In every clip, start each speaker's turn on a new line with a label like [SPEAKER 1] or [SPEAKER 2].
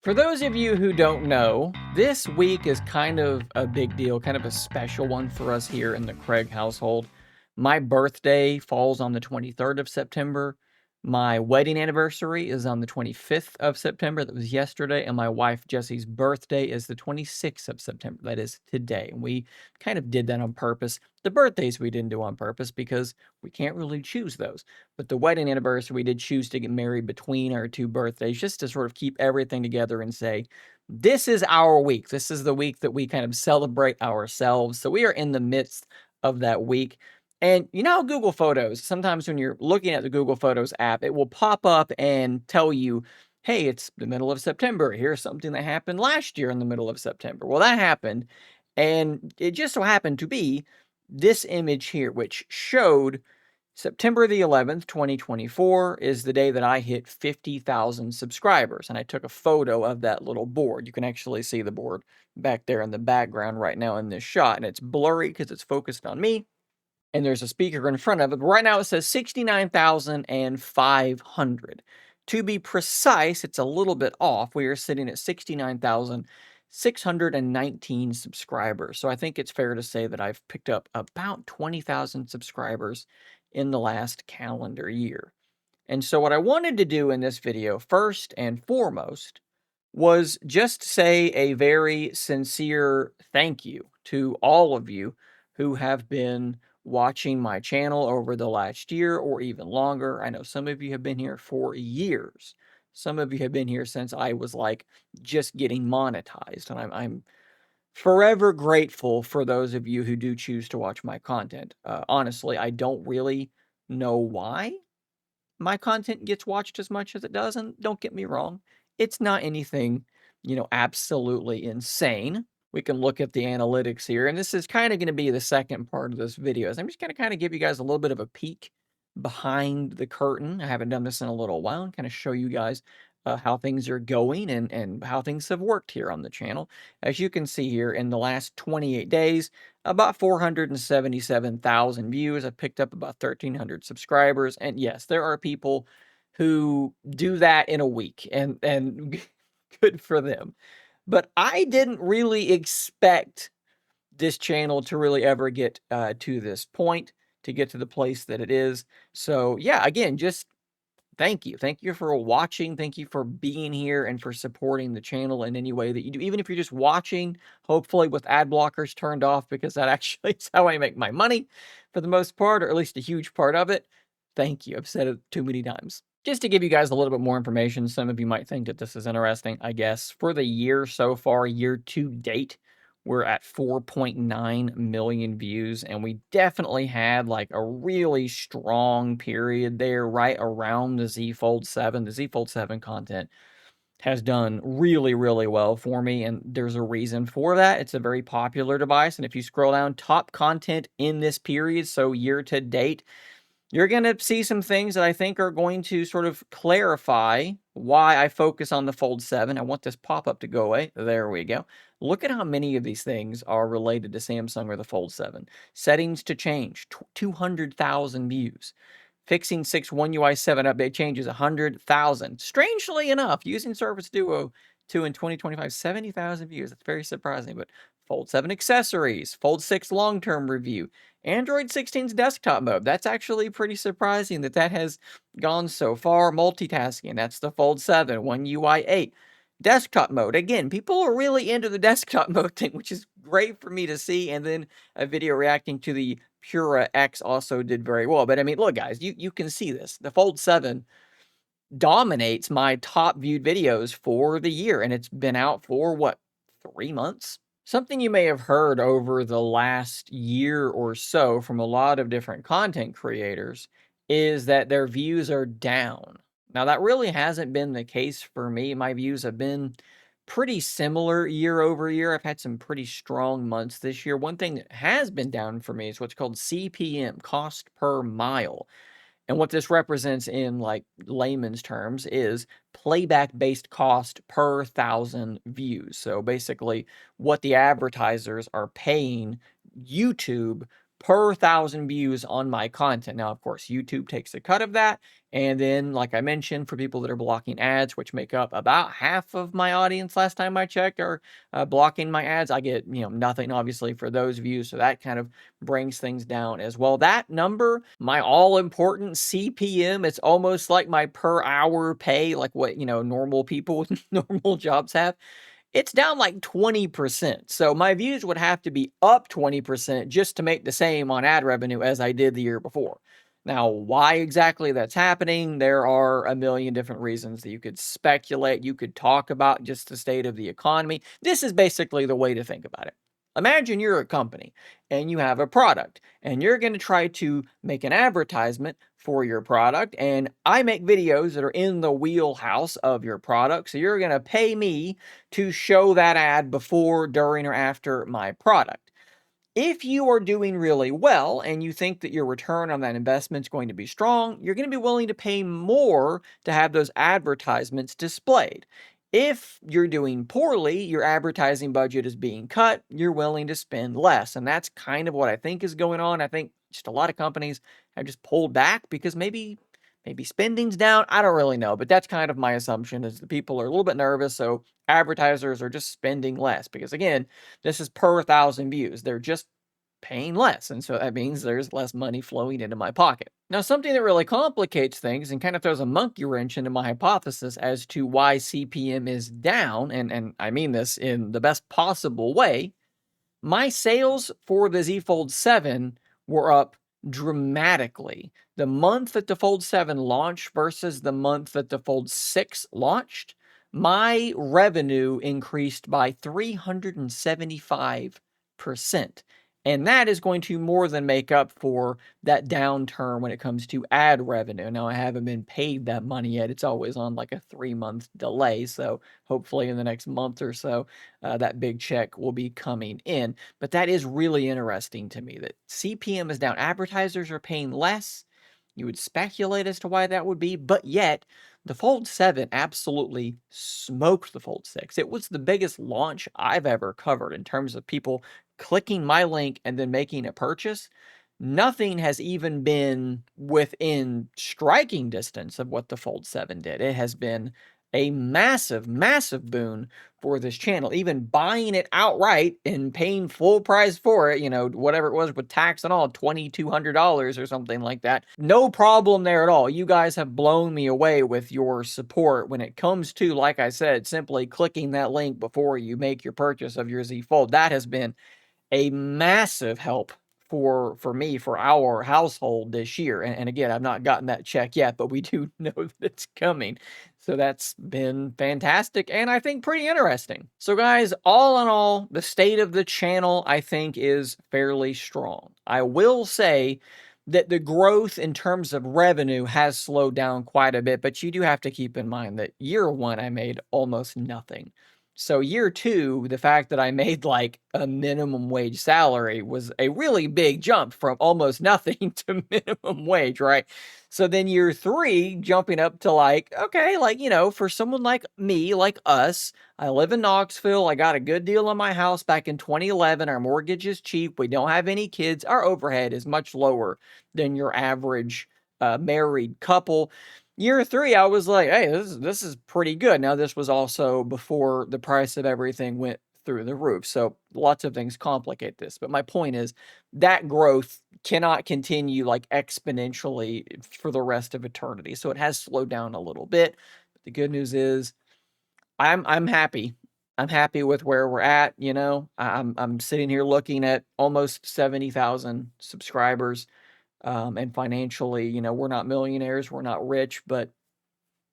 [SPEAKER 1] For those of you who don't know, this week is kind of a big deal, kind of a special one for us here in the Craig household. My birthday falls on the 23rd of September. My wedding anniversary is on the 25th of September. That was yesterday. And my wife Jessie's birthday is the 26th of September. That is today. And we kind of did that on purpose. The birthdays we didn't do on purpose because we can't really choose those. But the wedding anniversary, we did choose to get married between our two birthdays just to sort of keep everything together and say, this is our week. This is the week that we kind of celebrate ourselves. So we are in the midst of that week. And you know how Google Photos, sometimes when you're looking at the Google Photos app, it will pop up and tell you, hey, it's the middle of September. Here's something that happened last year in the middle of September. Well, that happened. And it just so happened to be this image here, which showed September the 11th, 2024 is the day that I hit 50,000 subscribers. And I took a photo of that little board. You can actually see the board back there in the background right now in this shot. And it's blurry because it's focused on me. And there's a speaker in front of it. But right now it says 69,500. To be precise, it's a little bit off. We are sitting at 69,619 subscribers. So I think it's fair to say that I've picked up about 20,000 subscribers in the last calendar year. And so what I wanted to do in this video, first and foremost, was just say a very sincere thank you to all of you who have been watching my channel over the last year or even longer. I know some of you have been here for years. Some of you have been here since I was like just getting monetized. And I'm forever grateful for those of you who do choose to watch my content. Honestly, I don't really know why my content gets watched as much as it does. And don't get me wrong, it's not anything, absolutely insane. We can look at the analytics here, and this is kind of going to be the second part of this video. I'm just going to kind of give you guys a little bit of a peek behind the curtain. I haven't done this in a little while, and kind of show you guys how things are going and how things have worked here on the channel. As you can see here, in the last 28 days, about 477,000 views. I picked up about 1,300 subscribers. And yes, there are people who do that in a week, and good for them. But I didn't really expect this channel to really ever get to this point, to get to the place that it is. So yeah, again, just thank you. Thank you for watching. Thank you for being here and for supporting the channel in any way that you do. Even if you're just watching, hopefully with ad blockers turned off, because that actually is how I make my money for the most part, or at least a huge part of it. Thank you. I've said it too many times. Just to give you guys a little bit more information, some of you might think that this is interesting, I guess. For the year so far, year to date, we're at 4.9 million views, and we definitely had like a really strong period there right around the Z Fold 7. The Z Fold 7 content has done really, really well for me, and there's a reason for that. It's a very popular device, and if you scroll down, top content in this period, so year to date, you're going to see some things that I think are going to sort of clarify why I focus on the Fold 7. I want this pop-up to go away. There we go. Look at how many of these things are related to Samsung or the Fold 7. Settings to change, 200,000 views. Fixing 6 One UI 7 update changes, 100,000. Strangely enough, using Surface Duo 2 in 2025, 70,000 views. That's very surprising, but Fold 7 accessories, Fold 6 long-term review, Android 16's desktop mode. That's actually pretty surprising that that has gone so far. Multitasking, that's the Fold 7, One UI 8. Desktop mode, again, people are really into the desktop mode thing, which is great for me to see. And then a video reacting to the Pura X also did very well. But I mean, look, guys, you can see this. The Fold 7 dominates my top viewed videos for the year, and it's been out for what, 3 months? Something you may have heard over the last year or so from a lot of different content creators is that their views are down. Now, that really hasn't been the case for me. My views have been pretty similar year over year. I've had some pretty strong months this year. One thing that has been down for me is what's called CPM, cost per mile. And what this represents in like layman's terms is playback-based cost per 1,000 views. So basically what the advertisers are paying YouTube per 1,000 views on my content. Now, of course, YouTube takes a cut of that. And then, like I mentioned, for people that are blocking ads, which make up about half of my audience last time I checked, are blocking my ads, I get, nothing obviously for those views. So that kind of brings things down as well. That number, my all important CPM, it's almost like my per hour pay, like what, normal people with normal jobs have. It's down like 20%. So my views would have to be up 20% just to make the same on ad revenue as I did the year before. Now, why exactly that's happening? There are a million different reasons that you could speculate. You could talk about just the state of the economy. This is basically the way to think about it. Imagine you're a company and you have a product and you're going to try to make an advertisement for your product. And I make videos that are in the wheelhouse of your product. So you're going to pay me to show that ad before, during, or after my product. If you are doing really well and you think that your return on that investment is going to be strong, you're going to be willing to pay more to have those advertisements displayed. If you're doing poorly, your advertising budget is being cut, you're willing to spend less. And that's kind of what I think is going on. I think just a lot of companies have just pulled back because maybe spending's down. I don't really know, but that's kind of my assumption is the people are a little bit nervous. So advertisers are just spending less because again, this is per 1,000 views. They're just paying less. And so that means there's less money flowing into my pocket. Now, something that really complicates things and kind of throws a monkey wrench into my hypothesis as to why CPM is down, and I mean this in the best possible way, my sales for the Z Fold 7 were up dramatically. The month that the Fold 7 launched versus the month that the Fold 6 launched, my revenue increased by 375%. And that is going to more than make up for that downturn when it comes to ad revenue. Now, I haven't been paid that money yet. It's always on like a 3-month delay. So hopefully in the next month or so, that big check will be coming in. But that is really interesting to me that CPM is down. Advertisers are paying less. You would speculate as to why that would be, but yet the Fold 7 absolutely smoked the Fold 6. It was the biggest launch I've ever covered in terms of people clicking my link and then making a purchase. Nothing has even been within striking distance of what the Fold 7 did. It has been a massive, massive boon for this channel. Even buying it outright and paying full price for it, whatever it was with tax and all, $2,200 or something like that. No problem there at all. You guys have blown me away with your support when it comes to, like I said, simply clicking that link before you make your purchase of your Z Fold. That has been a massive help for me, for our household this year. And again, I've not gotten that check yet, but we do know that it's coming. So that's been fantastic and I think pretty interesting. So guys, all in all, the state of the channel, I think, is fairly strong. I will say that the growth in terms of revenue has slowed down quite a bit, but you do have to keep in mind that year one, I made almost nothing. So year two, the fact that I made like a minimum wage salary was a really big jump from almost nothing to minimum wage, right? So then year three, jumping up to like, okay, like, for someone like me, like us, I live in Knoxville. I got a good deal on my house back in 2011. Our mortgage is cheap. We don't have any kids. Our overhead is much lower than your average married couple. Year three, I was like, hey, this is pretty good. Now, this was also before the price of everything went through the roof. So lots of things complicate this. But my point is that growth cannot continue like exponentially for the rest of eternity. So it has slowed down a little bit. But the good news is I'm happy. I'm happy with where we're at, I'm sitting here looking at almost 70,000 subscribers. And financially, we're not millionaires, we're not rich, but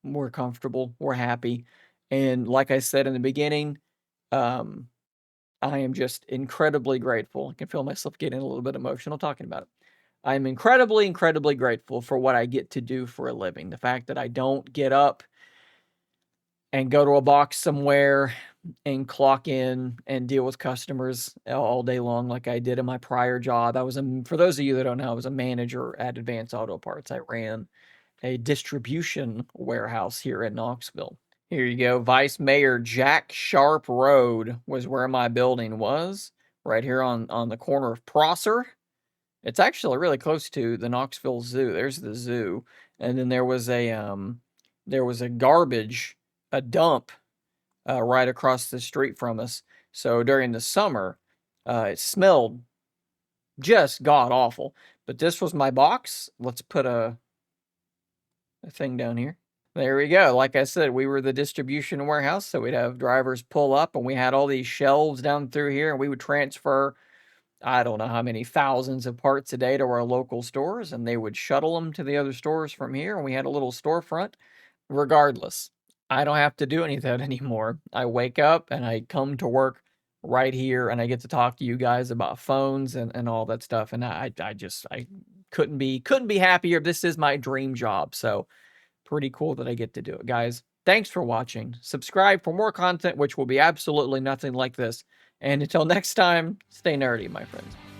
[SPEAKER 1] we're comfortable, we're happy. And like I said in the beginning, um, I am just incredibly grateful. I can feel myself getting a little bit emotional talking about it. I'm incredibly, incredibly grateful for what I get to do for a living. The fact that I don't get up and go to a box somewhere and clock in and deal with customers all day long like I did in my prior job. For those of you that don't know, I was a manager at Advance Auto Parts. I ran a distribution warehouse here in Knoxville. Here you go. Vice Mayor Jack Sharp Road was where my building was, right here on the corner of Prosser It's actually really close to the Knoxville Zoo. There's the zoo, and then there was a a dump, right across the street from us. So during the summer, it smelled just god awful. But this was my box. Let's put a thing down here. There we go. Like I said, we were the distribution warehouse, so we'd have drivers pull up, and we had all these shelves down through here, and we would transfer, I don't know how many thousands of parts a day to our local stores, and they would shuttle them to the other stores from here, and we had a little storefront. Regardless, I don't have to do any of that anymore. I wake up and I come to work right here, and I get to talk to you guys about phones and all that stuff. And I couldn't be happier. This is my dream job. So pretty cool that I get to do it. Guys, thanks for watching. Subscribe for more content, which will be absolutely nothing like this. And until next time, stay nerdy, my friends.